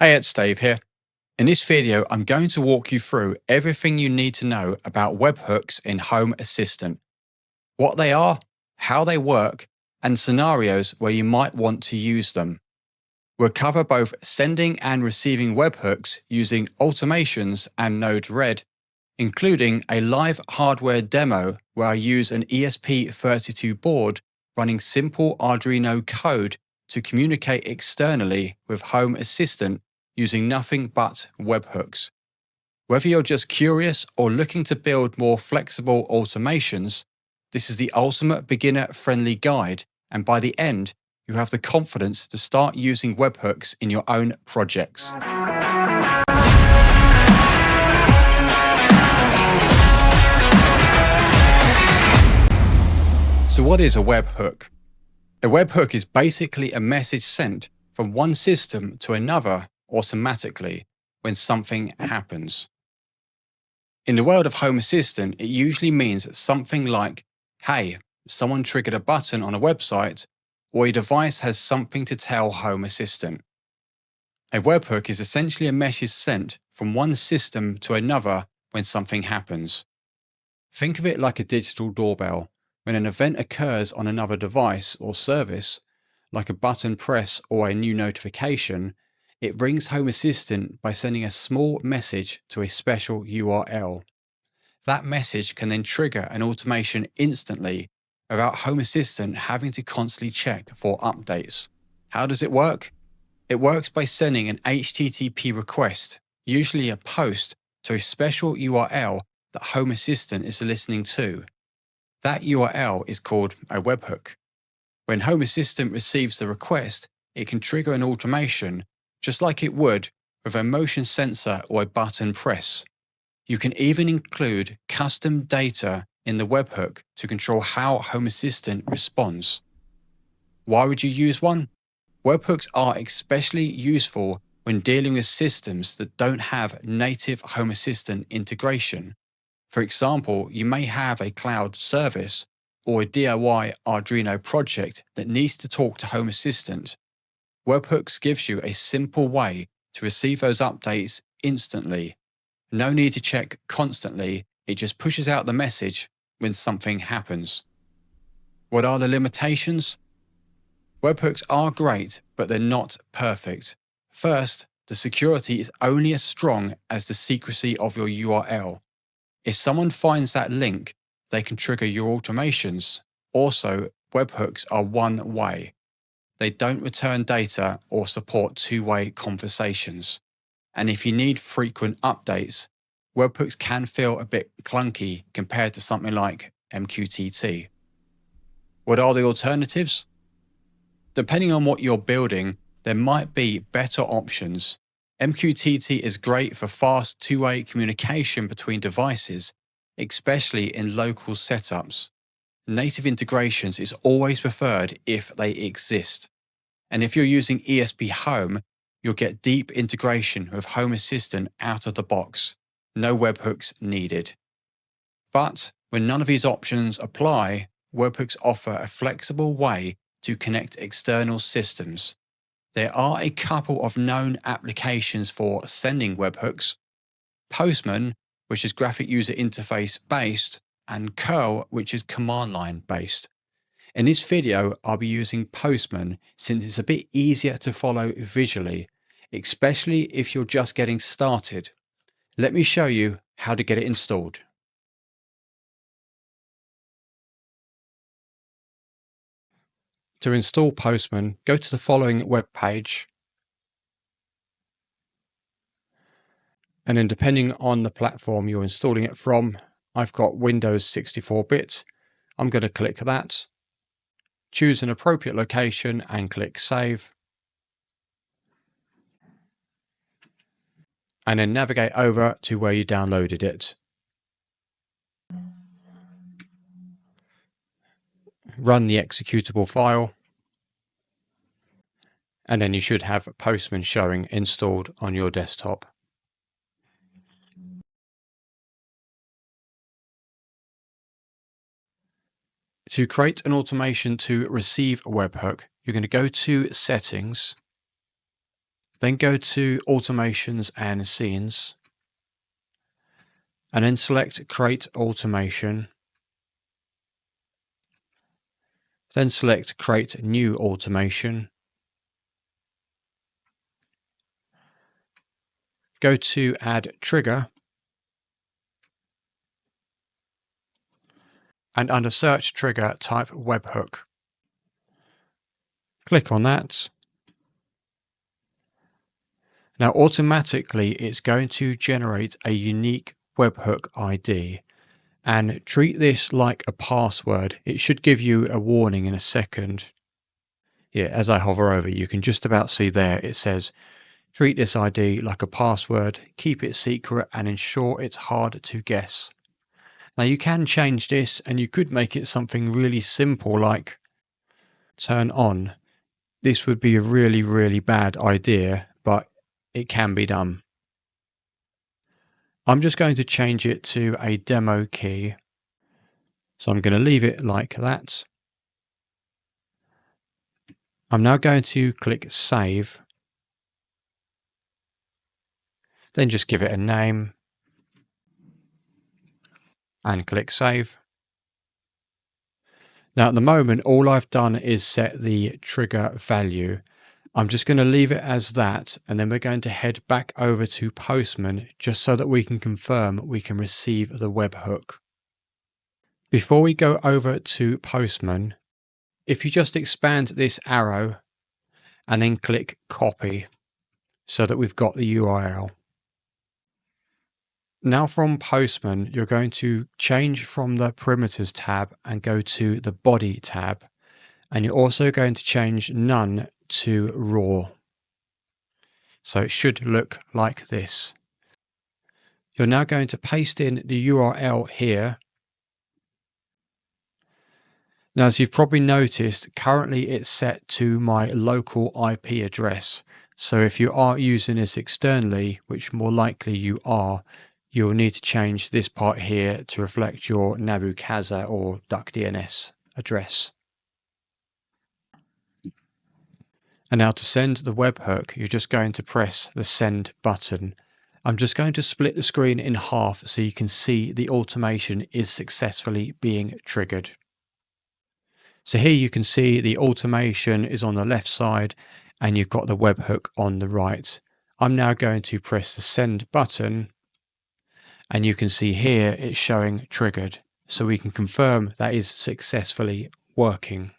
Hey, it's Dave here. In this video, I'm going to walk you through everything you need to know about webhooks in Home Assistant, what they are, how they work, and scenarios where you might want to use them. We'll cover both sending and receiving webhooks using automations and Node-RED, including a live hardware demo where I use an ESP32 board running simple Arduino code to communicate externally with Home Assistant using nothing but webhooks. Whether you're just curious or looking to build more flexible automations, this is the ultimate beginner-friendly guide, and by the end, you have the confidence to start using webhooks in your own projects. So what is a webhook? A webhook is basically a message sent from one system to another automatically when something happens. In the world of Home Assistant, it usually means something like, hey, someone triggered a button on a website, or a device has something to tell Home Assistant. A webhook is essentially a message sent from one system to another when something happens. Think of it like a digital doorbell. When an event occurs on another device or service, like a button press or a new notification, it rings Home Assistant by sending a small message to a special URL. That message can then trigger an automation instantly without Home Assistant having to constantly check for updates. How does it work? It works by sending an HTTP request, usually a post, to a special URL that Home Assistant is listening to. That URL is called a webhook. When Home Assistant receives the request, it can trigger an automation just like it would with a motion sensor or a button press. You can even include custom data in the webhook to control how Home Assistant responds. Why would you use one? Webhooks are especially useful when dealing with systems that don't have native Home Assistant integration. For example, you may have a cloud service or a DIY Arduino project that needs to talk to Home Assistant. Webhooks gives you a simple way to receive those updates instantly. No need to check constantly, it just pushes out the message when something happens. What are the limitations? Webhooks are great, but they're not perfect. First, the security is only as strong as the secrecy of your URL. If someone finds that link, they can trigger your automations. Also, webhooks are one way. They don't return data or support two-way conversations. And if you need frequent updates, webhooks can feel a bit clunky compared to something like MQTT. What are the alternatives? Depending on what you're building, there might be better options. MQTT is great for fast two-way communication between devices, especially in local setups. Native integrations is always preferred if they exist. And if you're using ESP Home, you'll get deep integration with Home Assistant out of the box. No webhooks needed. But when none of these options apply, webhooks offer a flexible way to connect external systems. There are a couple of known applications for sending webhooks: Postman, which is graphic user interface based, and curl, which is command line based. In this video, I'll be using Postman since it's a bit easier to follow visually, especially if you're just getting started. Let me show you how to get it installed. To install Postman, go to the following web page, and then depending on the platform you're installing it from, I've got Windows 64-bit. I'm going to click that, choose an appropriate location and click Save. And then navigate over to where you downloaded it. Run the executable file. And then you should have Postman showing installed on your desktop. To create an automation to receive a webhook, you're going to go to Settings, Then go to Automations and Scenes, and then select Create Automation. Then select Create New Automation. Go to Add Trigger, and under Search Trigger type Webhook. Click on that. Now automatically it's going to generate a unique webhook ID, and treat this like a password. It should give you a warning in a second. Yeah, as I hover over, you can just about see there it says treat this ID like a password, keep it secret and ensure it's hard to guess. Now you can change this and you could make it something really simple like turn on. This would be a really, really bad idea, but it can be done. I'm just going to change it to a demo key. So I'm going to leave it like that. I'm now going to click Save. Then just give it a name and click Save. Now at the moment, all I've done is set the trigger value. I'm just going to leave it as that, and then we're going to head back over to Postman just so that we can confirm we can receive the webhook. Before we go over to Postman, if you just expand this arrow and then click Copy so that we've got the URL. Now from Postman, you're going to change from the Parameters tab and go to the Body tab, and you're also going to change None to Raw. So it should look like this. You're now going to paste in the URL here. Now, as you've probably noticed, currently it's set to my local IP address. So if you are using this externally, which more likely you are, you'll need to change this part here to reflect your Nabu-Casa or DuckDNS address. And now to send the webhook, you're just going to press the Send button. I'm just going to split the screen in half so you can see the automation is successfully being triggered. So here you can see the automation is on the left side and you've got the webhook on the right. I'm now going to press the Send button, and you can see here it's showing triggered. So we can confirm that is successfully working.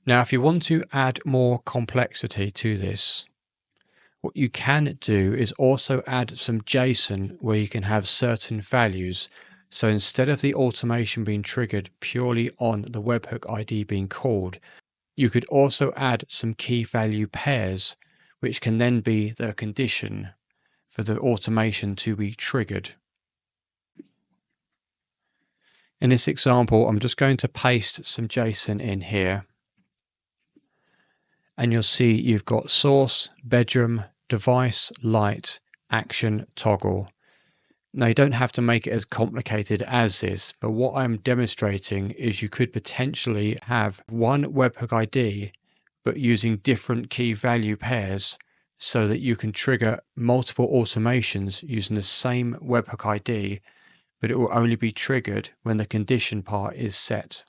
Now, if you want to add more complexity to this, what you can do is also add some JSON where you can have certain values. So instead of the automation being triggered purely on the webhook ID being called, you could also add some key value pairs, which can then be the condition for the automation to be triggered. In this example, I'm just going to paste some JSON in here. And you'll see you've got source, bedroom, device, light, action, toggle. Now you don't have to make it as complicated as this, but what I'm demonstrating is you could potentially have one webhook ID, but using different key value pairs so that you can trigger multiple automations using the same webhook ID, but it will only be triggered when the condition part is set.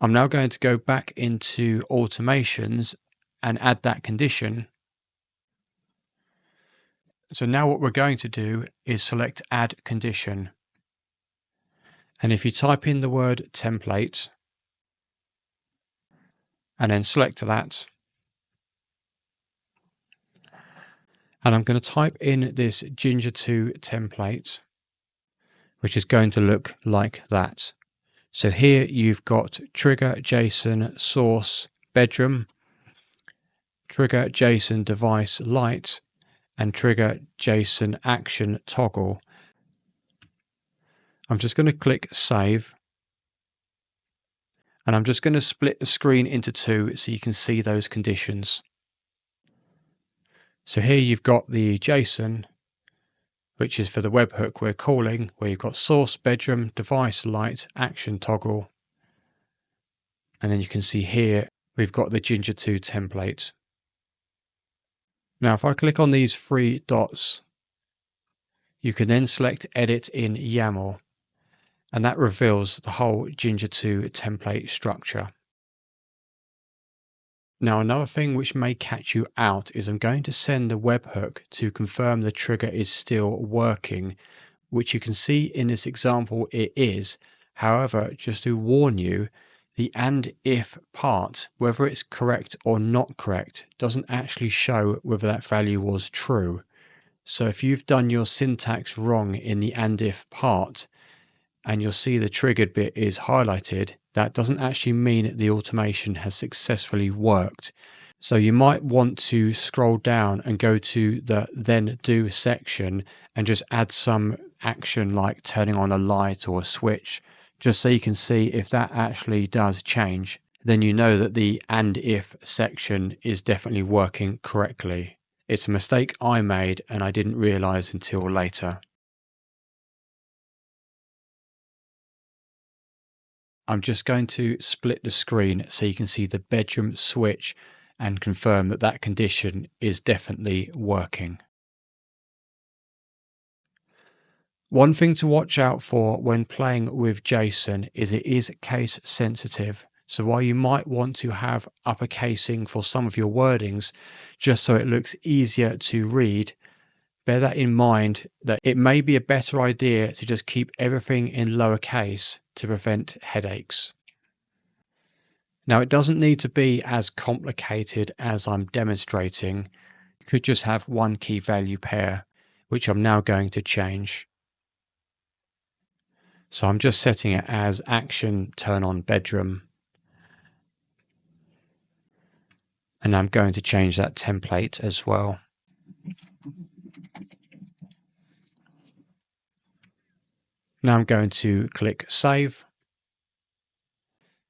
I'm now going to go back into automations and add that condition. So now what we're going to do is select add condition. And if you type in the word template and then select that, and I'm going to type in this Ginger 2 template, which is going to look like that. So here you've got trigger JSON source bedroom, trigger JSON device light, and trigger JSON action toggle. I'm just going to click save. And I'm just going to split the screen into two so you can see those conditions. So here you've got the JSON, which is for the webhook we're calling, where you've got source, bedroom, device, light, action, toggle. And then you can see here we've got the Ginger 2 template. Now, if I click on these three dots, you can then select Edit in YAML, and that reveals the whole Ginger 2 template structure. Now, another thing which may catch you out is I'm going to send the webhook to confirm the trigger is still working, which you can see in this example it is. However, just to warn you, the and if part, whether it's correct or not correct, doesn't actually show whether that value was true. So if you've done your syntax wrong in the and if part, and you'll see the triggered bit is highlighted, that doesn't actually mean the automation has successfully worked. So you might want to scroll down and go to the then do section and just add some action like turning on a light or a switch, just so you can see if that actually does change. Then you know that the and if section is definitely working correctly. It's a mistake I made and I didn't realize until later. I'm just going to split the screen so you can see the bedroom switch and confirm that that condition is definitely working. One thing to watch out for when playing with JSON is it is case sensitive. So while you might want to have uppercasing for some of your wordings, just so it looks easier to read, bear that in mind that it may be a better idea to just keep everything in lowercase to prevent headaches. Now, it doesn't need to be as complicated as I'm demonstrating. You could just have one key value pair, which I'm now going to change. So I'm just setting it as action turn on bedroom. And I'm going to change that template as well. Now I'm going to click save.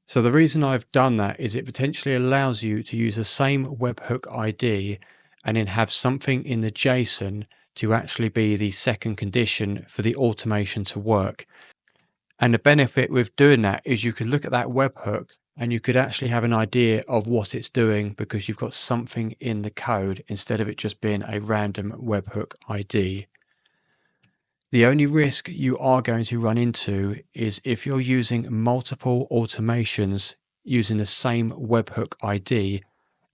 So the reason I've done that is it potentially allows you to use the same webhook ID and then have something in the JSON to actually be the second condition for the automation to work. And the benefit with doing that is you could look at that webhook and you could actually have an idea of what it's doing because you've got something in the code instead of it just being a random webhook ID. The only risk you are going to run into is if you're using multiple automations using the same webhook ID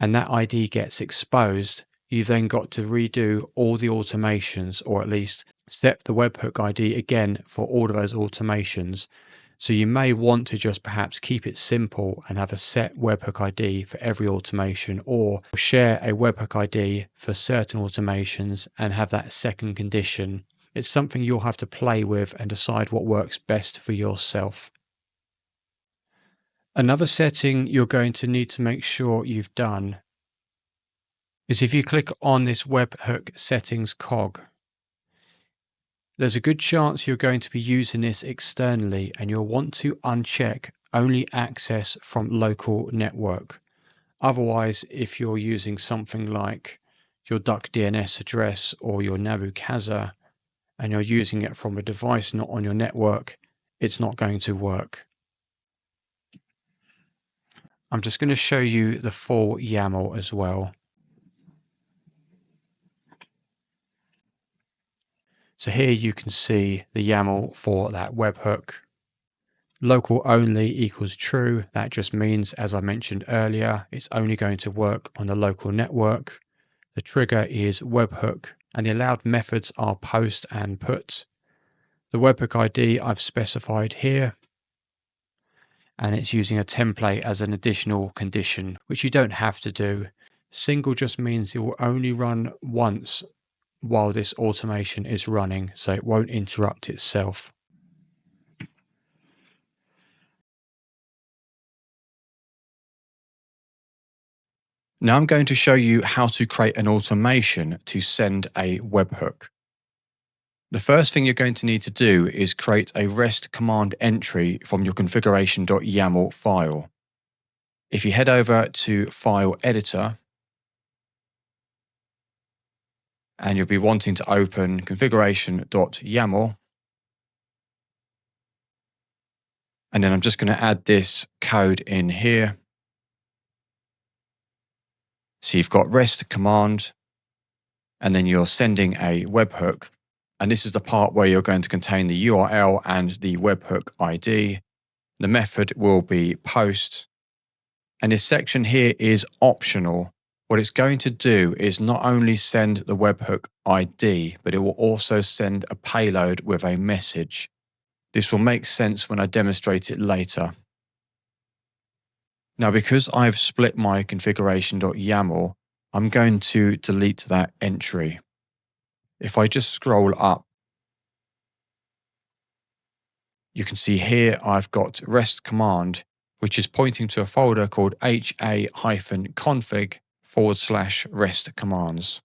and that ID gets exposed, you've then got to redo all the automations, or at least set the webhook ID again for all of those automations. So you may want to just perhaps keep it simple and have a set webhook ID for every automation, or share a webhook ID for certain automations and have that second condition. It's something you'll have to play with and decide what works best for yourself. Another setting you're going to need to make sure you've done is if you click on this webhook settings cog, there's a good chance you're going to be using this externally and you'll want to uncheck only access from local network. Otherwise, if you're using something like your duck DNS address or your Nabu Casa, and you're using it from a device not on your network, it's not going to work. I'm just going to show you the full YAML as well. So here you can see the YAML for that webhook. Local only equals true. That just means, as I mentioned earlier, it's only going to work on the local network. The trigger is webhook, and the allowed methods are post and put. The webhook ID I've specified here, and it's using a template as an additional condition, which you don't have to do. Single just means it will only run once while this automation is running, so it won't interrupt itself. Now I'm going to show you how to create an automation to send a webhook. The first thing you're going to need to do is create a REST command entry from your configuration.yaml file. If you head over to File Editor, and you'll be wanting to open configuration.yaml, and then I'm just going to add this code in here. So you've got REST command, and then you're sending a webhook. And this is the part where you're going to contain the URL and the webhook ID. The method will be post. And this section here is optional. What it's going to do is not only send the webhook ID, but it will also send a payload with a message. This will make sense when I demonstrate it later. Now, because I've split my configuration.yaml, I'm going to delete that entry. If I just scroll up, you can see here I've got REST command, which is pointing to a folder called ha-config/REST commands.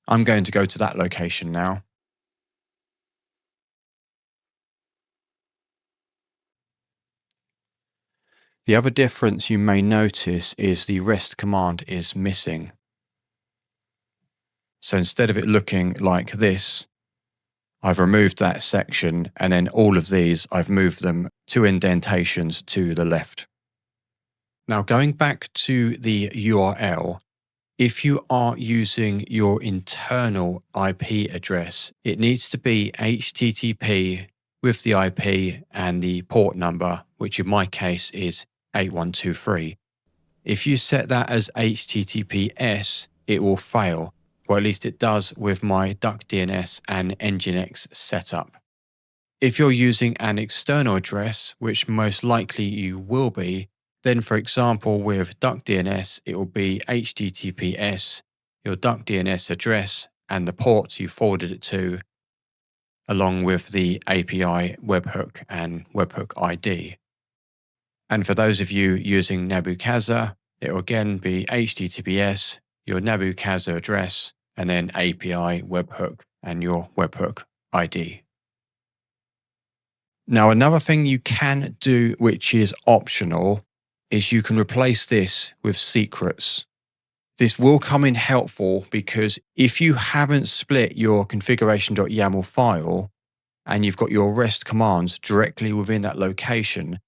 I'm going to go to that location now. The other difference you may notice is the REST command is missing. So instead of it looking like this, I've removed that section, and then all of these, I've moved them 2 indentations to the left. Now, going back to the URL, if you are using your internal IP address, it needs to be HTTP with the IP and the port number, which in my case is 8123. If you set that as HTTPS, it will fail, or at least it does with my DuckDNS and Nginx setup. If you're using an external address, which most likely you will be, then for example with DuckDNS, it will be HTTPS, your DuckDNS address, and the port you forwarded it to, along with the API webhook and webhook ID. And for those of you using Nabucasa, it will again be HTTPS, your Nabucasa address, and then API webhook and your webhook ID. Now, another thing you can do, which is optional, is you can replace this with secrets. This will come in helpful because if you haven't split your configuration.yaml file and you've got your REST commands directly within that location,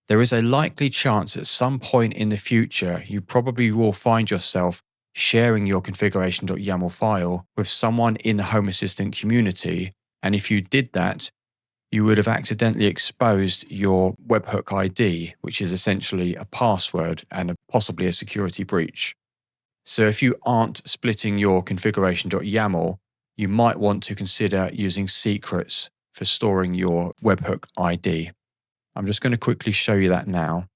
there is a likely chance at some point in the future you probably will find yourself sharing your configuration.yaml file with someone in the Home Assistant community. And if you did that, you would have accidentally exposed your webhook ID, which is essentially a password and possibly a security breach. So if you aren't splitting your configuration.yaml, you might want to consider using secrets for storing your webhook ID. I'm just going to quickly show you that now.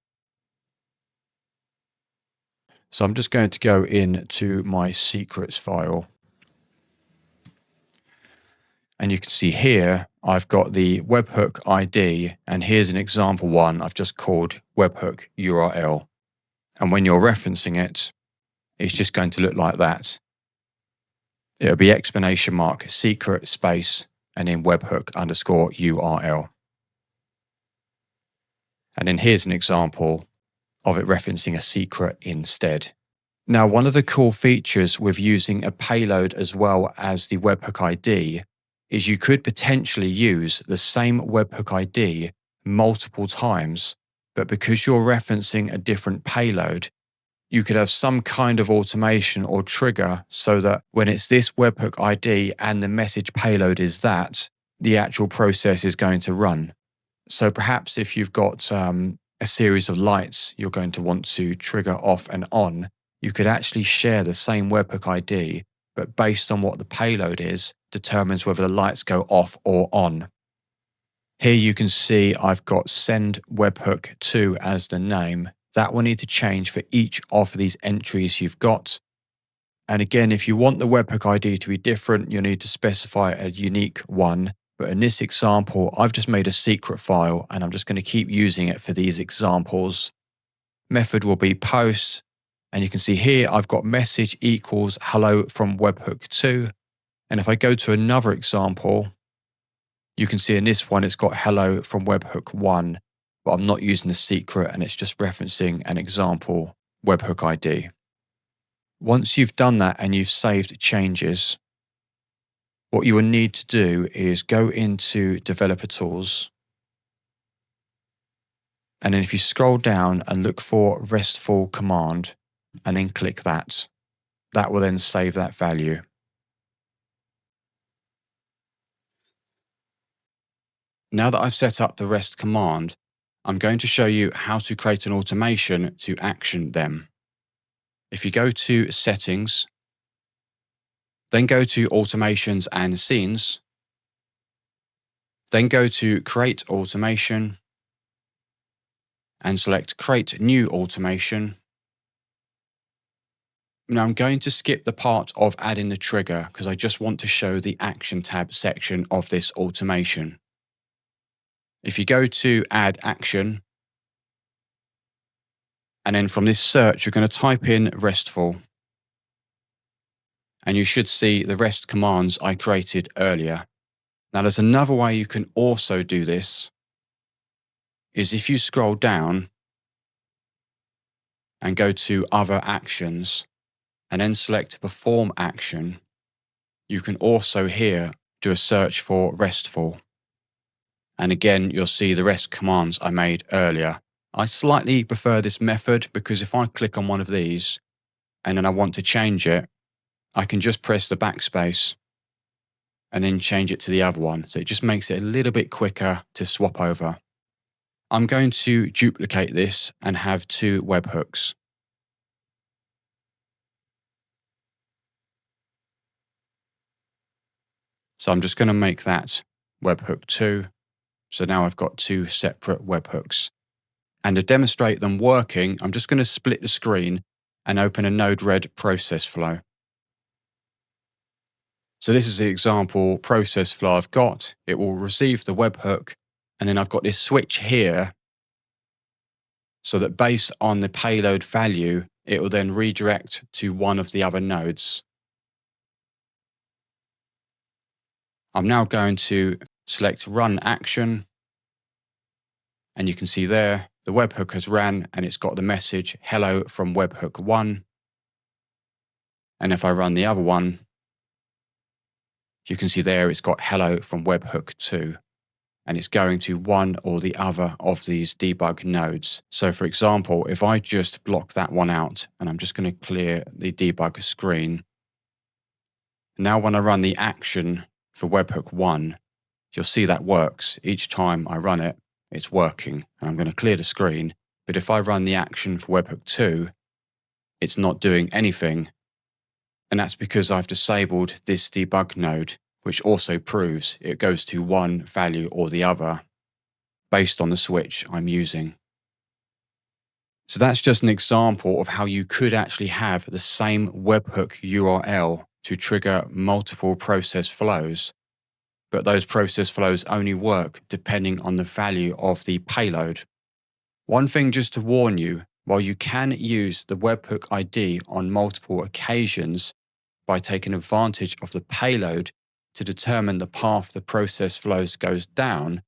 So I'm just going to go into my secrets file. And you can see here, I've got the webhook ID, and here's an example one I've just called webhook URL. And when you're referencing it, it's just going to look like that. It'll be exclamation mark, secret space, and then webhook underscore URL. And then here's an example of it referencing a secret instead. Now, one of the cool features with using a payload as well as the webhook ID is you could potentially use the same webhook ID multiple times, but because you're referencing a different payload, you could have some kind of automation or trigger so that when it's this webhook ID and the message payload is that, the actual process is going to run. So perhaps if you've got a series of lights you're going to want to trigger off and on, you could actually share the same webhook ID, but based on what the payload is, determines whether the lights go off or on. Here you can see I've got send webhook to as the name. That will need to change for each of these entries you've got. And again, if you want the webhook ID to be different, you'll need to specify a unique one. But in this example, I've just made a secret file and I'm just going to keep using it for these examples. Method will be post. And you can see here, I've got message equals hello from webhook 2. And if I go to another example, you can see in this one, it's got hello from webhook 1, but I'm not using the secret and it's just referencing an example webhook ID. Once you've done that and you've saved changes, what you will need to do is go into Developer Tools. And then if you scroll down and look for RESTful command, and then click that. That will then save that value. Now that I've set up the REST command, I'm going to show you how to create an automation to action them. If you go to Settings, then go to Automations and Scenes, then go to Create Automation, and select Create New Automation. Now I'm going to skip the part of adding the trigger because I just want to show the Action tab section of this automation. If you go to Add Action, and then from this search, you're going to type in RESTful, and you should see the REST commands I created earlier. Now there's another way you can also do this, is if you scroll down and go to Other Actions, and then select Perform Action, you can also here do a search for RESTful. And again, you'll see the REST commands I made earlier. I slightly prefer this method because if I click on one of these and then I want to change it, I can just press the backspace and then change it to the other one. So it just makes it a little bit quicker to swap over. I'm going to duplicate this and have 2 webhooks. So I'm just going to make that webhook 2. So now I've got 2 separate webhooks. And to demonstrate them working, I'm just going to split the screen and open a Node-RED process flow. So this is the example process flow I've got. It will receive the webhook, and then I've got this switch here, so that based on the payload value, it will then redirect to one of the other nodes. I'm now going to select Run Action, and you can see there, the webhook has ran and it's got the message, hello from webhook 1. And if I run the other one, you can see there it's got hello from webhook 2. And it's going to one or the other of these debug nodes. So for example, if I just block that one out, and I'm just going to clear the debug screen. Now when I run the action for webhook 1, you'll see that works. Each time I run it, it's working. And I'm going to clear the screen. But if I run the action for webhook 2, it's not doing anything. And that's because I've disabled this debug node, which also proves it goes to one value or the other based on the switch I'm using. So that's just an example of how you could actually have the same webhook URL to trigger multiple process flows, but those process flows only work depending on the value of the payload. One thing just to warn you, while you can use the webhook ID on multiple occasions by taking advantage of the payload to determine the path the process flows goes down,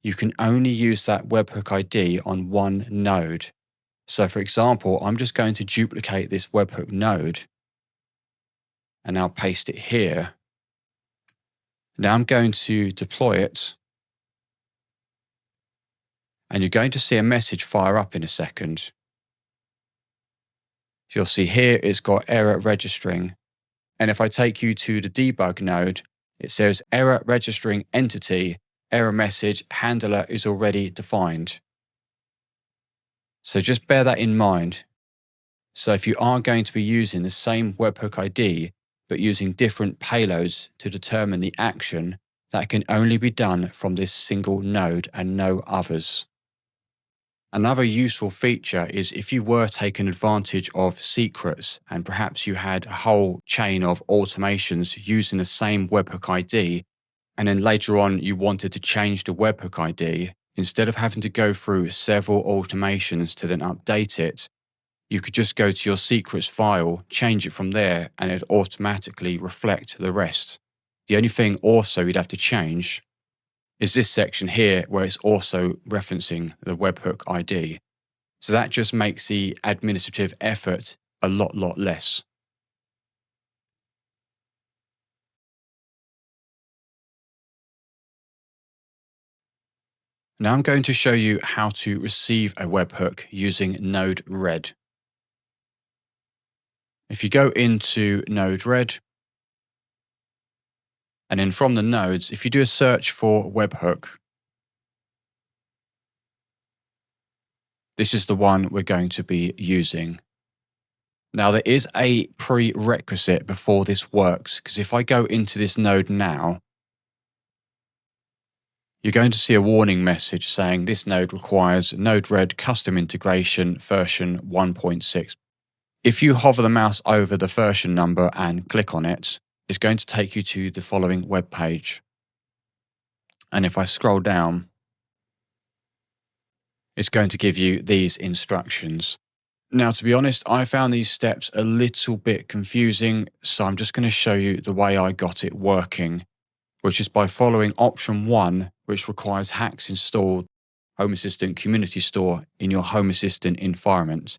you can only use that webhook ID on one node. So for example, I'm just going to duplicate this webhook node and I'll paste it here. Now I'm going to deploy it, and you're going to see a message fire up in a second. You'll see here it's got error registering. And if I take you to the debug node, it says error registering entity, error message, handler is already defined. So just bear that in mind. So if you are going to be using the same webhook ID, but using different payloads to determine the action, that can only be done from this single node and no others. Another useful feature is if you were taking advantage of secrets and perhaps you had a whole chain of automations using the same webhook ID, and then later on you wanted to change the webhook ID, instead of having to go through several automations to then update it, you could just go to your secrets file, change it from there, and it'd automatically reflect the rest. The only thing also you'd have to change is this section here where it's also referencing the webhook ID. So that just makes the administrative effort a lot less. Now I'm going to show you how to receive a webhook using Node-RED. If you go into Node-RED, and then from the nodes, if you do a search for Webhook, this is the one we're going to be using. Now, there is a prerequisite before this works, because if I go into this node now, you're going to see a warning message saying this node requires Node-RED custom integration version 1.6. If you hover the mouse over the version number and click on it, it's going to take you to the following web page. And if I scroll down, it's going to give you these instructions. Now, to be honest, I found these steps a little bit confusing, so I'm just going to show you the way I got it working, which is by following option 1, which requires HACS installed Home Assistant Community Store in your Home Assistant environment.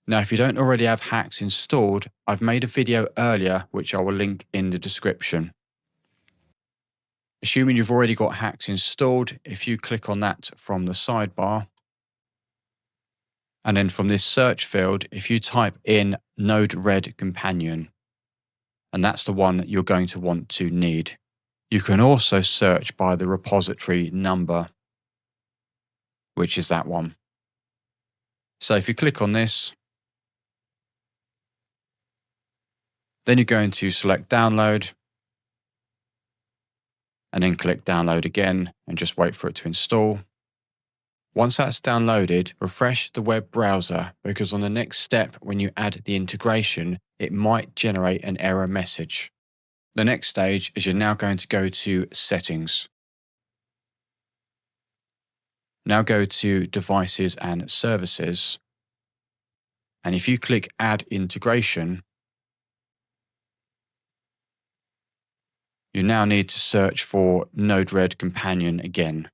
Now, if you don't already have HACS installed, I've made a video earlier, which I will link in the description. Assuming you've already got HACS installed, if you click on that from the sidebar, and then from this search field, if you type in Node-RED Companion, and that's the one that you're going to want to need. You can also search by the repository number, which is that one. So if you click on this, then you're going to select download, and then click download again and just wait for it to install. Once that's downloaded, refresh the web browser, because on the next step, when you add the integration, it might generate an error message. The next stage is you're now going to go to Settings. Now go to Devices and Services. And if you click Add Integration, you now need to search for Node-RED Companion again.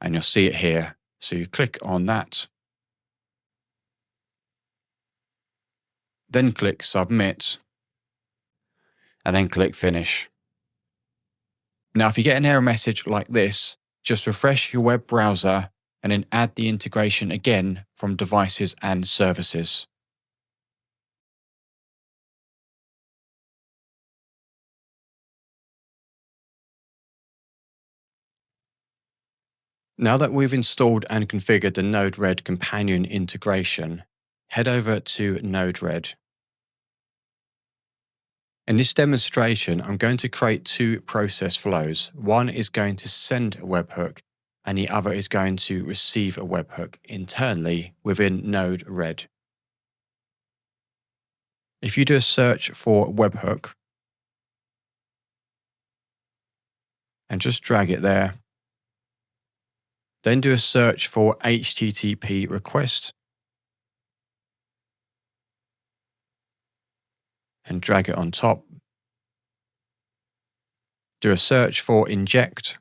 And you'll see it here. So you click on that, then click Submit, and then click Finish. Now, if you get an error message like this, just refresh your web browser and then add the integration again from Devices and Services. Now that we've installed and configured the Node-RED Companion integration, head over to Node-RED. In this demonstration, I'm going to create 2 process flows. One is going to send a webhook, and the other is going to receive a webhook internally within Node-RED. If you do a search for webhook, and just drag it there, then do a search for HTTP request, and drag it on top. Do a search for inject,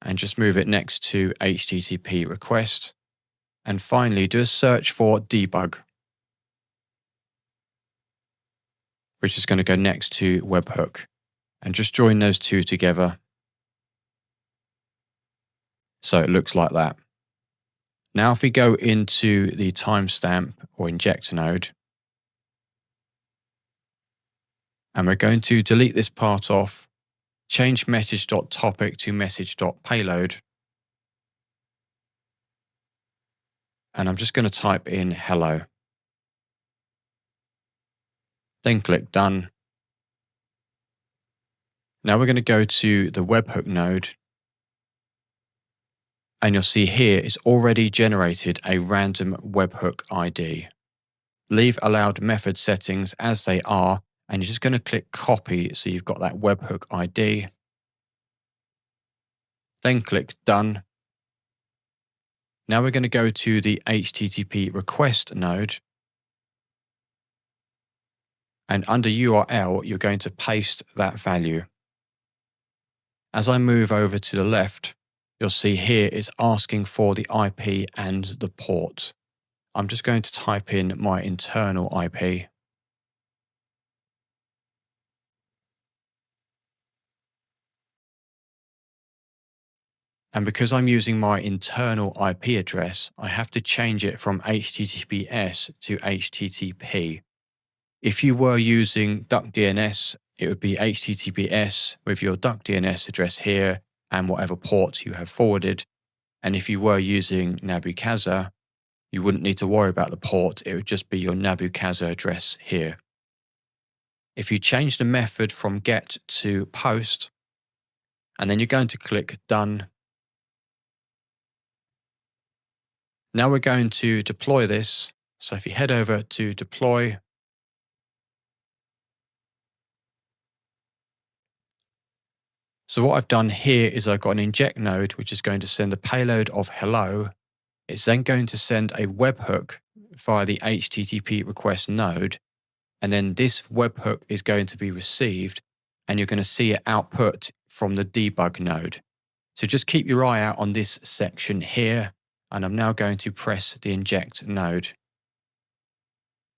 and just move it next to HTTP request. And finally, do a search for debug, which is going to go next to webhook, and just join those 2 together. So it looks like that. Now, if we go into the timestamp or inject node, and we're going to delete this part off, change message.topic to message.payload. And I'm just going to type in hello. Then click done. Now we're going to go to the webhook node. And you'll see here it's already generated a random webhook ID. Leave allowed method settings as they are, and you're just going to click copy so you've got that webhook ID. Then click done. Now we're going to go to the HTTP request node. And under URL, you're going to paste that value. As I move over to the left, you'll see here it's asking for the IP and the port. I'm just going to type in my internal IP. And because I'm using my internal IP address, I have to change it from HTTPS to HTTP. If you were using DuckDNS, it would be HTTPS with your DuckDNS address here and whatever port you have forwarded. And if you were using Nabucasa, you wouldn't need to worry about the port. It would just be your Nabucasa address here. If you change the method from get to post, and then you're going to click done. Now we're going to deploy this. So if you head over to deploy, so what I've done here is I've got an inject node, which is going to send a payload of hello. It's then going to send a webhook via the HTTP request node. And then this webhook is going to be received, and you're going to see it output from the debug node. So just keep your eye out on this section here. And I'm now going to press the inject node.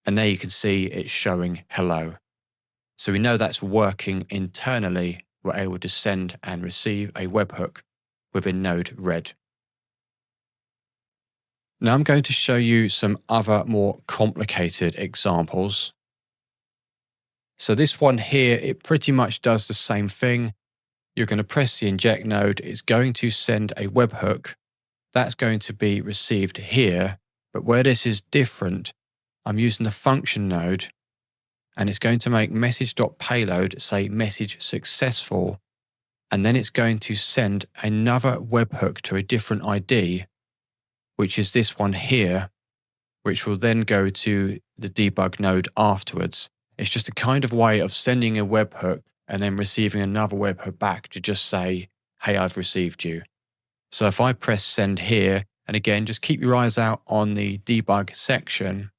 And there you can see it's showing hello. So we know that's working internally. We're able to send and receive a webhook within node red. Now I'm going to show you some other more complicated examples. So this one here, it pretty much does the same thing. You're going to press the inject node. It's going to send a webhook. That's going to be received here. But where this is different, I'm using the function node, and it's going to make message.payload say message successful. And then it's going to send another webhook to a different ID, which is this one here, which will then go to the debug node afterwards. It's just a kind of way of sending a webhook and then receiving another webhook back to just say, hey, I've received you. So if I press send here, and again, just keep your eyes out on the debug section,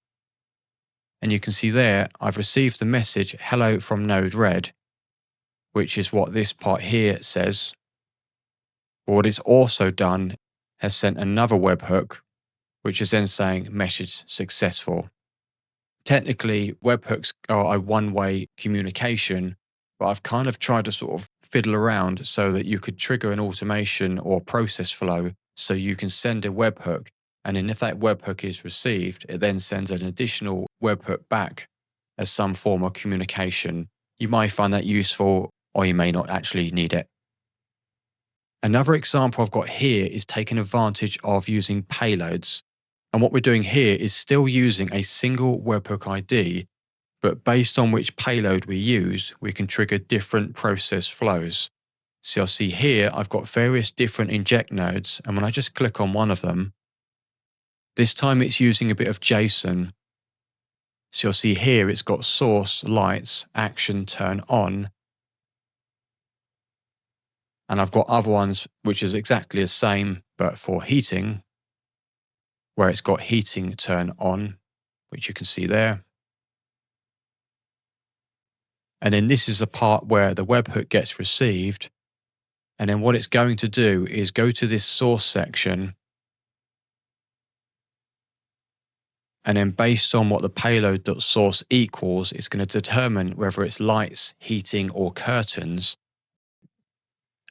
and you can see there, I've received the message, hello from node red, which is what this part here says. But what it's also done has sent another webhook, which is then saying message successful. Technically, webhooks are a one-way communication, but I've kind of tried to sort of fiddle around so that you could trigger an automation or process flow so you can send a webhook. And then if that webhook is received, it then sends an additional webhook back as some form of communication. You might find that useful, or you may not actually need it. Another example I've got here is taking advantage of using payloads. And what we're doing here is still using a single webhook ID, but based on which payload we use, we can trigger different process flows. So you'll see here, I've got various different inject nodes, and when I just click on one of them, this time it's using a bit of JSON. So you'll see here, it's got source, lights, action, turn on. And I've got other ones which is exactly the same, but for heating, where it's got heating turn on, which you can see there. And then this is the part where the webhook gets received. And then what it's going to do is go to this source section. And then based on what the payload.source equals, it's going to determine whether it's lights, heating, or curtains.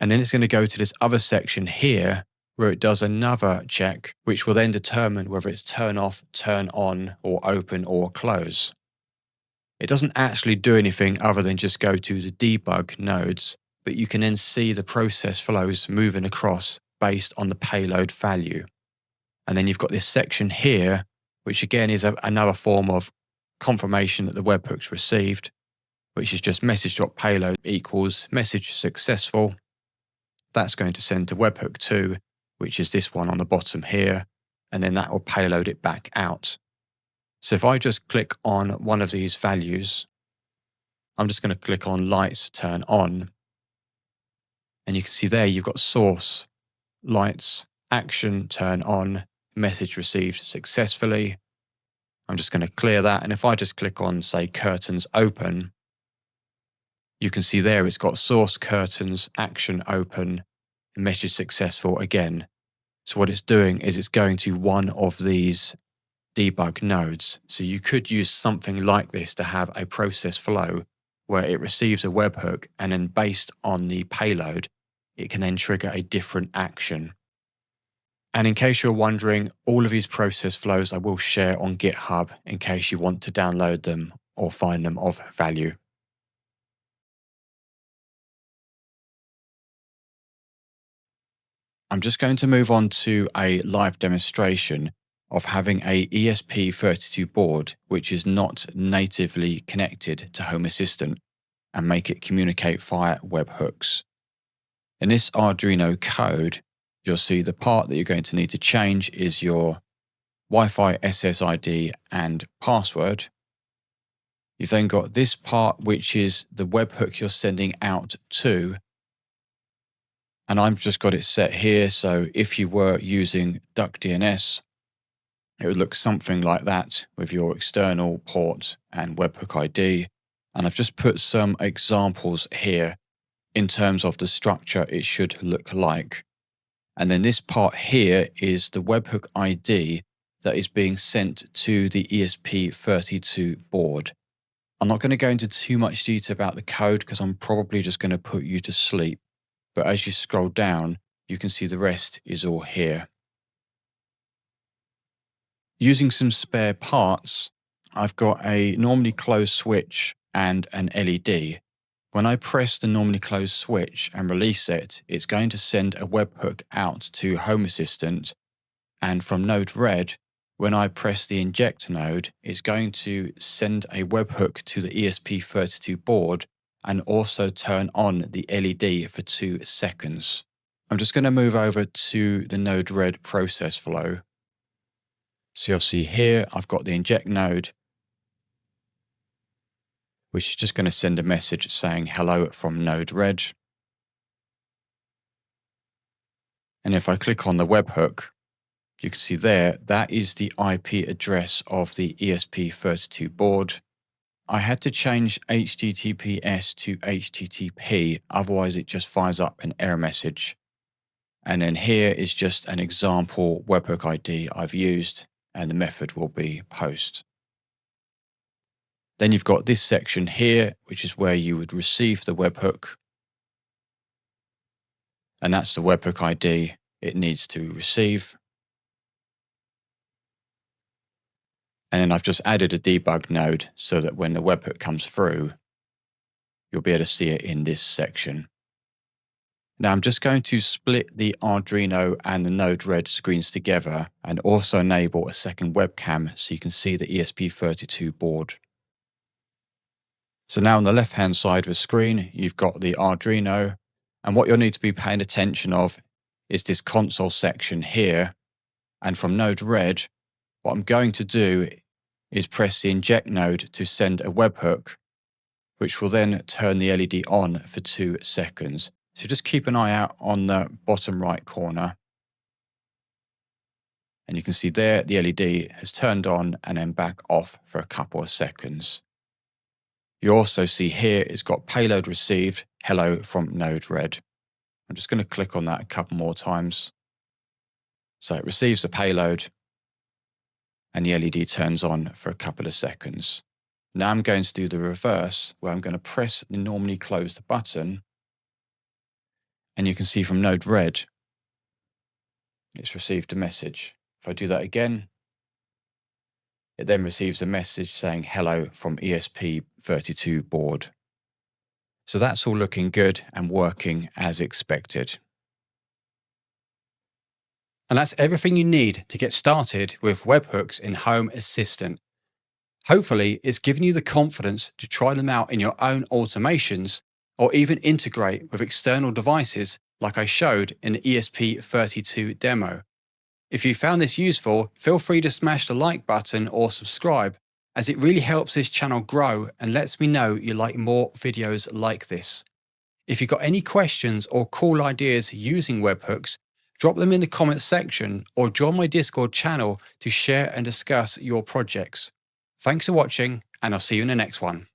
And then it's going to go to this other section here, where it does another check, which will then determine whether it's turn off, turn on, or open or close. It doesn't actually do anything other than just go to the debug nodes, but you can then see the process flows moving across based on the payload value. And then you've got this section here, which again is another form of confirmation that the webhook's received, which is just message.payload equals message successful. That's going to send to webhook 2, which is this one on the bottom here, and then that will payload it back out. So if I just click on one of these values, I'm just going to click on lights turn on, and you can see there you've got source, lights, action turn on, message received successfully. I'm just going to clear that, and if I just click on, say, curtains open, you can see there it's got source, curtains, action open, message successful again. So what it's doing is it's going to one of these debug nodes. So you could use something like this to have a process flow where it receives a webhook, and then based on the payload, it can then trigger a different action. And in case you're wondering, all of these process flows I will share on GitHub in case you want to download them or find them of value. I'm just going to move on to a live demonstration of having a ESP32 board which is not natively connected to Home Assistant and make it communicate via webhooks. In this Arduino code, you'll see the part that you're going to need to change is your Wi-Fi SSID and password. You've then got this part, which is the webhook you're sending out to. And I've just got it set here. So if you were using DuckDNS, it would look something like that with your external port and webhook ID. And I've just put some examples here in terms of the structure it should look like. And then this part here is the webhook ID that is being sent to the ESP32 board. I'm not going to go into too much detail about the code because I'm probably just going to put you to sleep. But as you scroll down, you can see the rest is all here. Using some spare parts, I've got a normally closed switch and an LED. When I press the normally closed switch and release it, it's going to send a webhook out to Home Assistant. And from Node-RED, when I press the inject node, it's going to send a webhook to the ESP32 board and also turn on the LED for 2 seconds. I'm just going to move over to the Node-RED process flow. So you'll see here, I've got the inject node, which is just going to send a message saying hello from Node-RED. And if I click on the webhook, you can see there, that is the IP address of the ESP32 board. I had to change HTTPS to HTTP, otherwise it just fires up an error message. And then here is just an example webhook ID I've used, and the method will be post. Then you've got this section here, which is where you would receive the webhook. And that's the webhook ID it needs to receive. And then I've just added a debug node so that when the webhook comes through, you'll be able to see it in this section. Now I'm just going to split the Arduino and the Node-RED screens together and also enable a second webcam so you can see the ESP32 board. So now on the left-hand side of the screen, you've got the Arduino, and what you'll need to be paying attention of is this console section here. And from Node-RED, what I'm going to do is press the inject node to send a webhook, which will then turn the LED on for 2 seconds. So just keep an eye out on the bottom right corner. And you can see there the LED has turned on and then back off for a couple of seconds. You also see here it's got payload received, hello from Node-RED. I'm just going to click on that a couple more times. So it receives the payload and the LED turns on for a couple of seconds. Now I'm going to do the reverse, where I'm going to press the normally closed button. And you can see from Node-RED, it's received a message. If I do that again, it then receives a message saying hello from ESP32 board. So that's all looking good and working as expected. And that's everything you need to get started with webhooks in Home Assistant. Hopefully, it's given you the confidence to try them out in your own automations or even integrate with external devices like I showed in the ESP32 demo. If you found this useful, feel free to smash the like button or subscribe, as it really helps this channel grow and lets me know you like more videos like this. If you've got any questions or cool ideas using webhooks, drop them in the comments section or join my Discord channel to share and discuss your projects. Thanks for watching, and I'll see you in the next one.